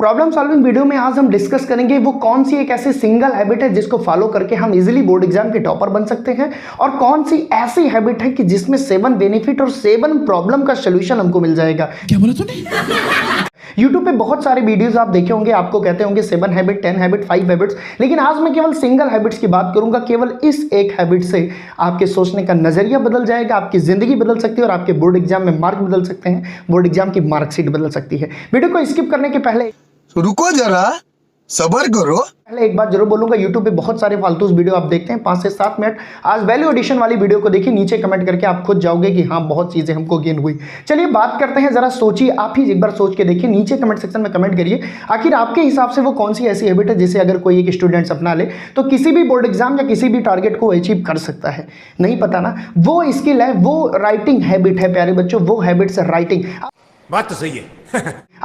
Problem solving video में आज हम डिस्कस करेंगे वो कौन सी एक ऐसी सिंगल हैबिट है जिसको फॉलो करके हम इजीली बोर्ड एग्जाम के टॉपर बन सकते हैं, और कौन सी ऐसी हैबिट है कि जिसमें 7 बेनिफिट और 7 प्रॉब्लम का सॉल्यूशन हमको मिल जाएगा। क्या बोला तूने? YouTube पे बहुत सारे वीडियोस आप देखे होंगे, आपको कहते होंगे 7 हैबिट, 10 हैबिट, 5 हैबिट्स, लेकिन आज मैं केवल सिंगल हैबिट्स की बात करूंगा। केवल इस एक हैबिट से आपके सोचने का नजरिया बदल जाएगा, आपकी जिंदगी बदल सकती है और आपके बोर्ड एग्जाम में मार्क बदल सकते हैं, बोर्ड एग्जाम की मार्कशीट बदल सकती है। वीडियो को स्किप करने के पहले रुको जरा, सबर करो। पहले एक बात जरूर बोलूंगा, YouTube पे बहुत सारे फालतू वीडियो आप देखते हैं 5 से 7 मिनट। आज वैल्यू एडिशन वाली वीडियो को देखिए, नीचे कमेंट करके आप खुद जाओगे कि हाँ बहुत चीजें हमको गेन हुई। चलिए बात करते हैं, जरा सोचिए, आप ही एक बार सोच के देखिए, नीचे कमेंट सेक्शन में कमेंट करिए आखिर आपके हिसाब से वो कौन सी ऐसी हैबिट है जिसे अगर कोई एक स्टूडेंट्स अपना ले तो किसी भी बोर्ड एग्जाम या किसी भी टारगेट को अचीव कर सकता है। नहीं पता ना, वो स्किल है, वो राइटिंग हैबिट है प्यारे बच्चों, वो हैबिट्स है राइटिंग। बात तो सही है।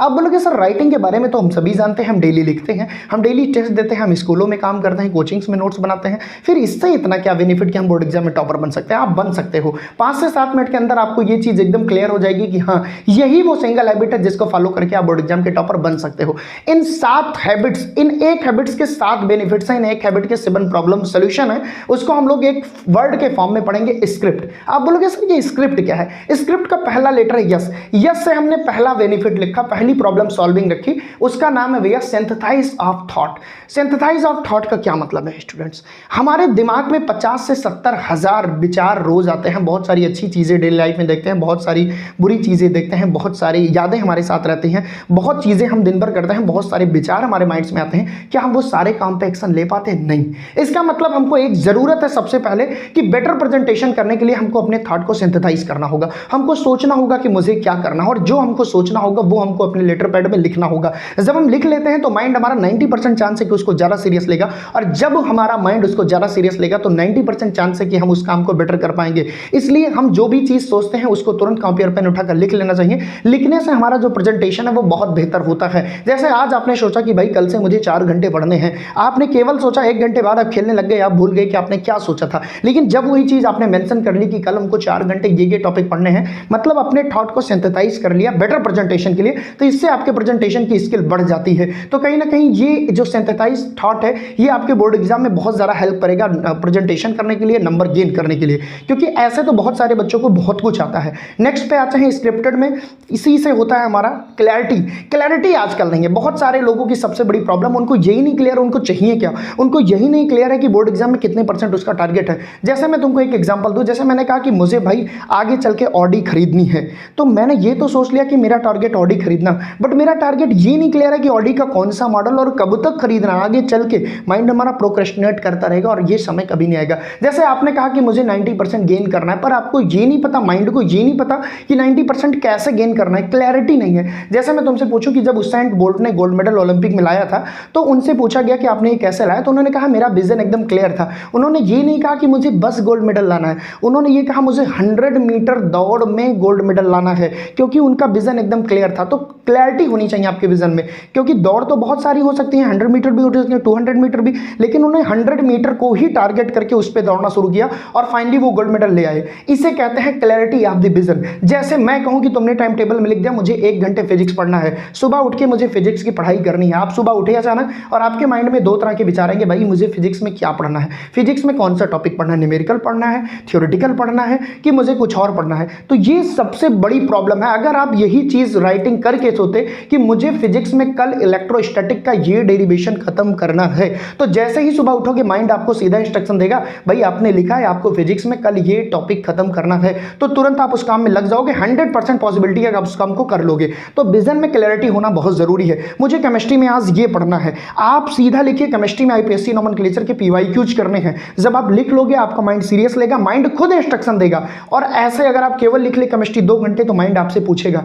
आप बोलोगे सर राइटिंग के बारे में तो हम सभी जानते हैं, हम डेली लिखते हैं, हम डेली टेस्ट देते हैं, हम स्कूलों में काम करते हैं, कोचिंग्स में नोट्स बनाते हैं, फिर इससे इतना क्या बेनिफिट कि हम बोर्ड एग्जाम में टॉपर बन सकते हैं। आप बन सकते हो, 5 से 7 मिनट के अंदर आपको ये चीज़ एकदम क्लियर हो जाएगी कि हाँ यही वो सिंगल हैबिट है जिसको फॉलो करके आप बोर्ड एग्जाम के टॉपर बन सकते हो। इन 7 हैबिट्स, इन एक हैबिट्स के 7 बेनिफिट्स हैं, इन एक हैबिट के 7 प्रॉब्लम सोल्यूशन है, उसको हम लोग एक वर्ड के फॉर्म में पढ़ेंगे, स्क्रिप्ट। आप बोलोगे सर ये स्क्रिप्ट क्या है? स्क्रिप्ट का पहला लेटर है यस, यस से हमने पहला बेनिफिट लिखा, पहली प्रॉब्लम सॉल्विंग रखी, उसका नाम है भैया synthesize of thought. Synthesize of thought का क्या मतलब है स्टूडेंट्स? हमारे दिमाग में 50 से 70 हजार विचार रोज आते हैं, बहुत सारी अच्छी चीजें डेली लाइफ में देखते हैं, बहुत सारी बुरी चीजें देखते हैं, बहुत सारी यादें हमारे साथ रहती हैं, बहुत चीजें हम दिन भर करते हैं, बहुत सारे विचार हमारे माइंड्स में आते हैं। क्या हम वो सारे काम पे एक्शन ले पाते हैं? नहीं। इसका मतलब हमको एक जरूरत है सबसे पहले कि बेटर प्रेजेंटेशन करने के लिए हमको अपने थॉट को सिंथेसाइज करना होगा, हमको सोचना होगा कि मुझे क्या करना है, और जो हमको सोचना होगा वो हमको अपने लेटर पैड में लिखना होगा। जब हम लिख लेते हैं तो माइंड हमारा 90% चांस है कि उसको ज्यादा सीरियस लेगा, और जब हमारा माइंड उसको ज्यादा सीरियस लेगा तो 90% चांस है कि हम उस काम को बेटर कर पाएंगे। इसलिए हम जो भी चीज सोचते हैं उसको तुरंत कॉपी और पेन उठाकर लिख लेना चाहिए। लिखने से हमारा जो प्रेजेंटेशन है वो बहुत बेहतर होता है। जैसे आज आपने सोचा कि भाई कल से मुझे 4 घंटे पढ़ने हैं, आपने केवल सोचा, 1 घंटे बाद आप खेलने लग गए, आप भूल गए कि आपने क्या सोचा था। लेकिन जब वही चीज आपने मेंशन कर ली कि कल हमको 4 घंटे ये टॉपिक पढ़ने हैं, मतलब अपने थॉट को सिंथेसाइज कर लिया बेटर प्रेजेंटेशन के लिए, तो इससे आपके प्रेजेंटेशन की स्किल बढ़ जाती है। तो कहीं ना कहीं ये जो सिंथेसाइज थॉट है ये आपके बोर्ड एग्जाम में बहुत ज़्यादा हेल्प करेगा प्रेजेंटेशन करने के लिए, नंबर गेन करने के लिए, क्योंकि ऐसे तो बहुत सारे बच्चों को बहुत कुछ आता है। नेक्स्ट पे आते हैं स्क्रिप्टेड में, इसी से होता है हमारा क्लैरिटी। क्लैरिटी आजकल नहीं है, बहुत सारे लोगों की सबसे बड़ी प्रॉब्लम, उनको यही नहीं क्लियर उनको चाहिए क्या, उनको यही नहीं क्लियर है कि बोर्ड एग्जाम में कितने % उसका टारगेट है। जैसे मैं तुमको एक एग्जाम्पल दूँ, जैसे मैंने कहा कि मुझे भाई आगे चल के ऑडी खरीदनी है, तो मैंने ये तो सोच लिया कि मेरा टारगेट ऑडी खरीदना, बट मेरा टारगेट ये नहीं क्लियर है कि ऑडी का कौन सा मॉडल और कब तक खरीदना। आगे चल के माइंड हमारा प्रोक्रेस्टिनेट करता रहेगा और ये समय कभी नहीं आएगा। जैसे आपने कहा कि मुझे 90% गेन करना है, पर आपको ये नहीं पता, माइंड को ये नहीं पता कि 90% कैसे गेन करना है, क्लैरिटी नहीं है। जैसे मैं तुमसे पूछूं कि जब उसाइन बोल्ट ने गोल्ड मेडल ओलंपिक में लाया था तो उनसे पूछा गया कि आपने ये कैसे लाया, तो उन्होंने कहा मेरा विजन एकदम क्लियर था। उन्होंने ये नहीं कहा कि मुझे बस गोल्ड मेडल लाना है, उन्होंने ये कहा मुझे 100 मीटर दौड़ में गोल्ड मेडल लाना है, क्योंकि उनका विजन एकदम क्लियर था। तो क्लैरिटी होनी चाहिए आपके विजन में, क्योंकि दौड़ तो बहुत सारी हो सकती है, 100 मीटर भी हो सकती है, 200 मीटर भी, लेकिन उन्होंने 100 मीटर को ही टारगेट करके उस पर दौड़ना शुरू किया और फाइनली वो गोल्ड मेडल ले आए। इसे कहते हैं क्लैरिटी ऑफ द विजन। जैसे मैं कहूं कि तुमने टाइम टेबल में लिख दिया मुझे 1 घंटे फिजिक्स पढ़ना है, सुबह उठ के मुझे फिजिक्स की पढ़ाई करनी है। आप सुबह उठे अचानक और आपके माइंड में 2 तरह के विचार आएंगे, भाई मुझे फिजिक्स में क्या पढ़ना है, फिजिक्स में कौन सा टॉपिक पढ़ना है, न्यूमेरिकल पढ़ना है, थ्योरेटिकल पढ़ना है, कि मुझे कुछ और पढ़ना है। तो ये सबसे बड़ी प्रॉब्लम है। अगर आप यही चीज राइटिंग करके सोचते कि मुझे फिजिक्स में कल इलेक्ट्रोस्टैटिक का ये डेरिवेशन खत्म करना है, तो जैसे ही सुबह उठोगे माइंड आपको सीधा इंस्ट्रक्शन देगा, भाई आपने लिखा है आपको फिजिक्स में कल ये टॉपिक खत्म करना है, तो तुरंत आप उस काम में लग जाओगे। 100% पॉसिबिलिटी है कि आप उस काम को कर लोगे। तो विजन में क्लैरिटी होना बहुत जरूरी है। मुझे केमिस्ट्री में आज ये पढ़ना है, आप सीधा लिखिए केमिस्ट्री में आईपीएससी नोमेनक्लेचर के PYQs करने हैं। जब आप लिख लोगे आपका माइंड सीरियस लेगा, माइंड खुद इंस्ट्रक्शन देगा। और ऐसे अगर आप केवल लिख ले केमिस्ट्री 2 घंटे, तो माइंड आपसे पूछेगा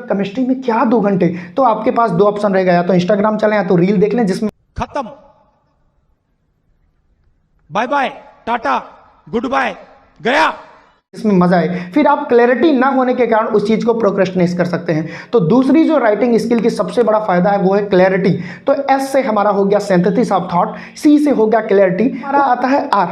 केमिस्ट्री में क्या 2 घंटे, तो आपके पास 2 ऑप्शन रहेगा, या तो इंस्टाग्राम चलें या तो रील देख लें जिसमें खत्म, बाय बाय, टाटा, गुड बाय, गया, इसमें मजा आए। फिर आप क्लैरिटी ना होने के कारण उस चीज को प्रोक्रेस्टिनेट कर सकते हैं। तो दूसरी जो राइटिंग स्किल की सबसे बड़ा फायदा है वो है क्लैरिटी। तो एस से हमारा हो गया सिंथेसिस ऑफ थॉट, सी से हो गया क्लैरिटी, हमारा आता है आर।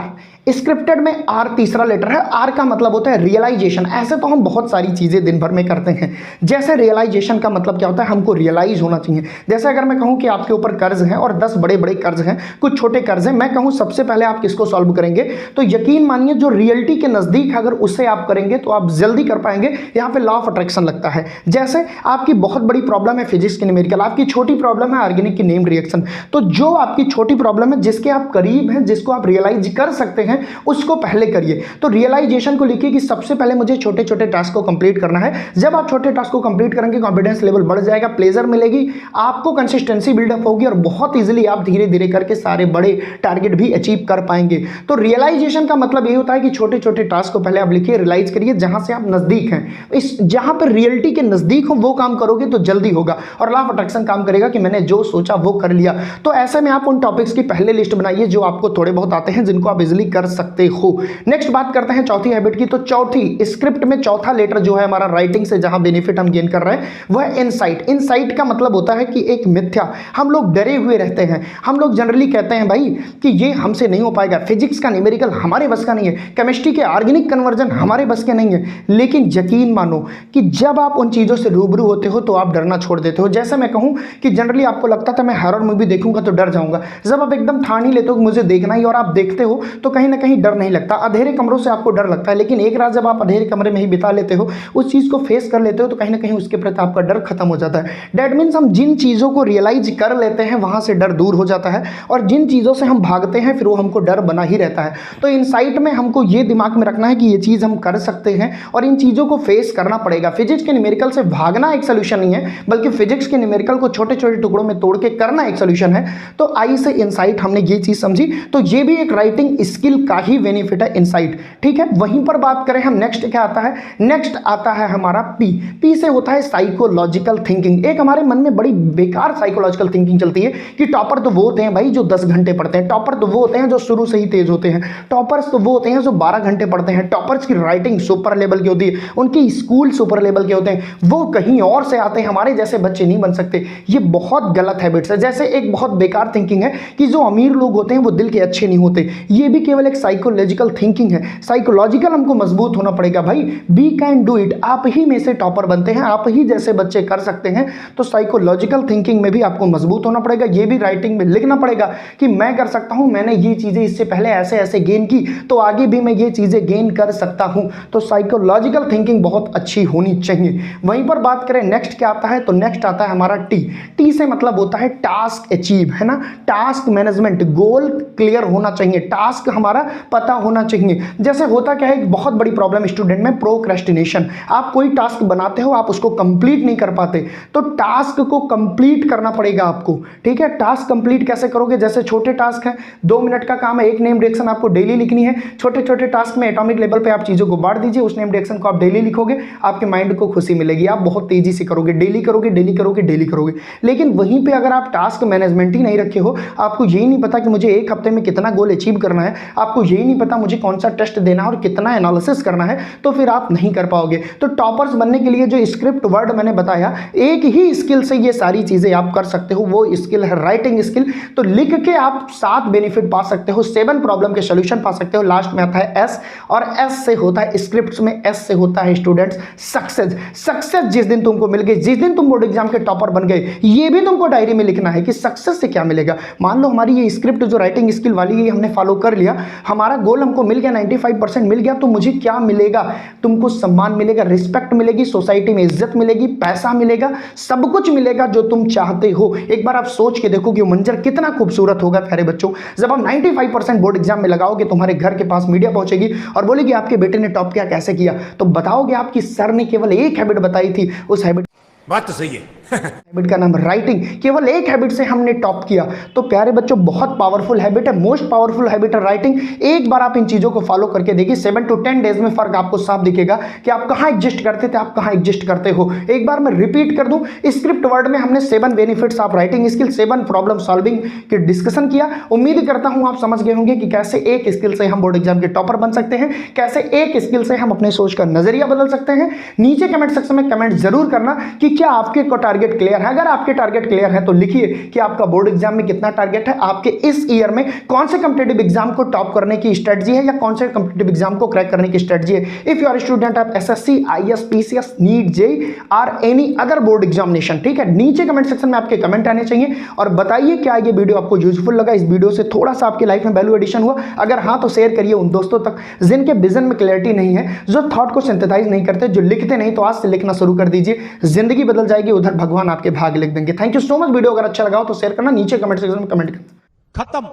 स्क्रिप्टेड में आर तीसरा लेटर है। आर का मतलब होता है रियलाइजेशन। ऐसे तो हम बहुत सारी चीज़ें दिन भर में करते हैं, जैसे रियलाइजेशन का मतलब क्या होता है, हमको रियलाइज होना चाहिए। जैसे अगर मैं कहूँ कि आपके ऊपर कर्ज है और 10 बड़े बड़े कर्ज हैं, कुछ छोटे कर्ज हैं, मैं कहूँ सबसे पहले आप किसको सॉल्व करेंगे, तो यकीन मानिए जो रियलिटी के नज़दीक अगर उससे आप करेंगे तो आप जल्दी कर पाएंगे। यहाँ पे लॉ ऑफ अट्रैक्शन लगता है। जैसे आपकी बहुत बड़ी प्रॉब्लम है फिजिक्स की न्यूमेरिकल, आपकी छोटी प्रॉब्लम है ऑर्गेनिक की नेम रिएक्शन, तो जो आपकी छोटी प्रॉब्लम है जिसके आप करीब हैं, जिसको आप रियलाइज कर सकते हैं, उसको पहले करिए। तो रियलाइजेशन को लिखिए कि सबसे पहले मुझे छोटे छोटे टास्क को कंप्लीट करना है। जब आप छोटे टास्क को कंप्लीट करेंगे कॉन्फिडेंस लेवल बढ़ जाएगा, प्लेजर मिलेगी, आपको कंसिस्टेंसी बिल्डअप होगी और बहुत इजीली आप धीरे धीरे करके सारे बड़े टारगेट भी अचीव कर पाएंगे। तो रियलाइजेशन का मतलब ये होता है कि छोटे छोटे टास्क को पहले आप लिखिए, रियलाइज करिए जहां से आप नजदीक हैं, इस जहां पर रियलिटी के नजदीक हो वो काम करोगे तो जल्दी होगा और लॉ ऑफ अट्रैक्शन काम करेगा कि मैंने जो सोचा वो कर लिया। तो ऐसे में आप उन टॉपिक्स की पहले लिस्ट बनाइए जो आपको थोड़े बहुत आते हैं, जिनको आप इजीली कर सकते हो। नेक्स्ट बात करते हैं चौथी हैबिट की। तो चौथी स्क्रिप्ट में चौथा लेटर जो है हमारा राइटिंग से जहां बेनिफिट हम गेन कर रहे हैं वह इनसाइट। इनसाइट का मतलब होता है कि एक मिथ्या, हम लोग डरे हुए रहते हैं। हम लोग जनरली कहते हैं भाई कि ये हमसे नहीं हो पाएगा, फिजिक्स का न्यूमेरिकल हमारे बस का नहीं है, केमिस्ट्री के ऑर्गेनिक कन्वर्जन हमारे बस के नहीं है। लेकिन यकीन मानो कि जब आप उन चीज़ों से रूबरू होते हो तो आप डरना छोड़ देते हो। जैसे मैं कहूँ कि जनरली आपको लगता था मैं हॉरर मूवी देखूंगा तो डर जाऊंगा, जब आप एकदम ठान ही लेते हो कि मुझे देखना ही और आप देखते हो तो कहीं ना कहीं डर नहीं लगता। अंधेरे कमरों से आपको डर लगता है, लेकिन एक रात जब आप अंधेरे कमरे में ही बिता लेते हो, उस चीज़ को फेस कर लेते हो तो कहीं ना कहीं उसके प्रति आपका डर खत्म हो जाता है। डैट मीन्स हम जिन चीज़ों को रियलाइज कर लेते हैं वहां से डर दूर हो जाता है और जिन चीज़ों से हम भागते हैं फिर वो हमको डर बना ही रहता है। तो इनसाइट में हमको ये दिमाग में रखना है कि ये चीज़ हम कर सकते हैं और इन चीज़ों को फेस करना पड़ेगा। फिजिक्स के न्यूमेरिकल से भागना एक सोल्यूशन नहीं है, बल्कि फिजिक्स के न्यूमेरिकल को छोटे छोटे टुकड़ों में तोड़ के करना एक सोल्यूशन है। तो आई से इनसाइट हमने ये चीज़ समझी, तो ये भी एक राइटिंग स्किल का ही बेनिफिट है, इनसाइट। ठीक है, वहीं पर बात करें हम नेक्स्ट क्या आता है, नेक्स्ट आता है हमारा पी। पी से होता है साइकोलॉजिकल थिंकिंग। एक हमारे मन में बड़ी बेकार साइकोलॉजिकल थिंकिंग चलती है कि टॉपर तो वो होते हैं भाई जो 10 घंटे पढ़ते हैं, टॉपर तो वो होते हैं जो शुरू से ही तेज होते हैं, टॉपर्स तो वो होते हैं जो 12 घंटे पढ़ते हैं, टॉपर्स की राइटिंग सुपर लेवल की होती है, उनकी स्कूल सुपर लेवल के होते हैं, वो कहीं और से आते हैं, हमारे जैसे बच्चे नहीं बन सकते। ये बहुत गलत हैबिट्स है। जैसे एक बहुत बेकार थिंकिंग है कि जो अमीर लोग होते हैं वो दिल के अच्छे नहीं होते, ये भी केवल एक साइकोलॉजिकल थिंकिंग है। साइकोलॉजिकल हमको मजबूत होना पड़ेगा भाई, वी कैन डू इट, आप ही में से टॉपर बनते हैं, आप ही जैसे बच्चे कर सकते हैं। तो साइकोलॉजिकल थिंकिंग में भी आपको मजबूत होना पड़ेगा, ये भी राइटिंग में लिखना पड़ेगा कि मैं कर सकता हूं, मैंने ये चीजें इससे पहले ऐसे ऐसे गेन की तो आगे भी मैं ये चीजें गेन कर सकता हूं। तो साइकोलॉजिकल थिंकिंग बहुत अच्छी होनी चाहिए। वहीं पर बात करें नेक्स्ट क्या आता है, तो नेक्स्ट आता है हमारा टी। टी से मतलब होता है टास्क अचीव, है ना, टास्क मैनेजमेंट, गोल क्लियर होना चाहिए, टास्क हमारा पता होना चाहिए। जैसे होता क्या है, एक बहुत बड़ी प्रॉब्लम स्टूडेंट में प्रोक्रेस्टिनेशन। आप कोई टास्क बनाते हो, आप उसको कंप्लीट नहीं कर पाते, तो टास्क को कंप्लीट करना पड़ेगा आपको। ठीक है, टास्क कंप्लीट कैसे करोगे, जैसे छोटे टास्क है, 2 मिनट का काम है, एक नेम रिएक्शन आपको डेली लिखनी है। छोटे छोटे टास्क में एटॉमिक लेवल पे आप चीज़ों को बांट दीजिए, उस नेम रिएक्शन को आप डेली लिखोगे, आपके माइंड को खुशी मिलेगी, आप बहुत तेजी से करोगे, डेली करोगे डेली करोगे डेली करोगे। लेकिन वहीं पे अगर आप टास्क मैनेजमेंट ही नहीं रखे हो, आपको यही नहीं पता कि मुझे एक हफ्ते में कितना गोल अचीव करना है, आपको यही नहीं पता मुझे कौन सा टेस्ट देना है और कितना एनालिसिस करना है, तो फिर आप नहीं कर पाओगे। तो टॉपर्स बनने के लिए जो स्क्रिप्ट वर्ड मैंने बताया, एक ही स्किल से ये सारी चीजें आप कर सकते हो, वो स्किल है राइटिंग स्किल। तो लिख के आप 7 बेनिफिट पा सकते हो, 7 प्रॉब्लम के सोल्यूशन पा सकते हो। लास्ट में आता है एस, और एस से होता है स्क्रिप्ट्स में, एस से होता है स्टूडेंट्स सक्सेस। सक्सेस जिस दिन तुमको मिल गई, जिस दिन तुम बोर्ड एग्जाम के टॉपर बन गए, ये भी तुमको डायरी में लिखना है कि सक्सेस से क्या मिलेगा। मान लो हमारी ये स्क्रिप्ट जो राइटिंग स्किल वाली है हमने फॉलो कर लिया, हमारा गोल हमको मिल गया, 95% मिल गया, तो मुझे क्या मिलेगा, तुमको सम्मान मिलेगा, रिस्पेक्ट मिलेगी, सोसाइटी में इज्जत मिलेगी, पैसा मिलेगा, सब कुछ मिलेगा जो तुम चाहते हो। एक बार आप सोच के देखो कि मंजर कितना खूबसूरत होगा प्यारे बच्चों, जब आप 95% बोर्ड एग्जाम में लगाओगे, तुम्हारे घर के पास मीडिया पहुंचेगी और बोलेगी आपके बेटे ने टॉप किया, कैसे किया, तो बताओगे आपकी सर ने केवल एक हैबिट बताई थी, उस हैबिट बात तो सही है हैबिट का नाम राइटिंग, केवल एक हैबिट से हमने टॉप किया। तो प्यारे बच्चों बहुत पावरफुल हैबिट है, मोस्ट पावरफुल हैबिट है राइटिंग। एक बार आप इन चीजों को फॉलो करके देखिए, 7 to 10 डेज में फर्क आपको साफ दिखेगा कि आप कहां एग्जिस्ट करते थे, आप कहां एग्जिस्ट करते हो। एक बार मैं रिपीट कर दूं, स्क्रिप्ट वर्ड में हमने 7 benefits of writing skill, 7 problem solving की डिस्कशन किया। उम्मीद करता हूं आप समझ गए होंगे कि कैसे एक स्किल से हम बोर्ड एग्जाम के टॉपर बन सकते हैं, कैसे एक स्किल से हम अपने सोच का नजरिया बदल सकते हैं। नीचे कमेंट सेक्शन में कमेंट जरूर करना कि क्या आपके टारगेट क्लियर है? अगर आपके टारगेट क्लियर है तो लिखिए कि आपका बोर्ड एग्जाम में कितना टारगेट है, आपके इस ईयर में कौन से कॉम्पिटिटिव एग्जाम को टॉप करने की स्ट्रेटजी है या कौन से कॉम्पिटिटिव एग्जाम को क्रैक करने की स्ट्रेटजी है। If you are student of SSC, IAS, PCS, NEET, JEE और एनी अदर बोर्ड एग्जामिनेशन, ठीक है, नीचे कमेंट सेक्शन में आपके कमेंट आने चाहिए और बताइए क्या ये वीडियो आपको यूजफुल लगा, इस वीडियो से थोड़ा सा आपकी लाइफ में वैल्यू एडिशन हुआ। अगर हाँ तो शेयर करिए उन दोस्तों तक जिनके विजन में क्लैरिटी नहीं है, जो थॉट को सिंथेसाइज नहीं करते, जो लिखते नहीं। तो आज से लिखना शुरू कर दीजिए, जिंदगी बदल जाएगी, उधर भगवान आपके भाग लिख देंगे। Thank you so much. Video अगर अच्छा लगा हो तो शेयर करना, नीचे कमेंट सेक्शन में कमेंट करना। खत्म।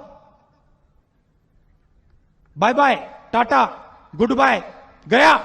बाय बाय, टाटा, गुड बाय, गया।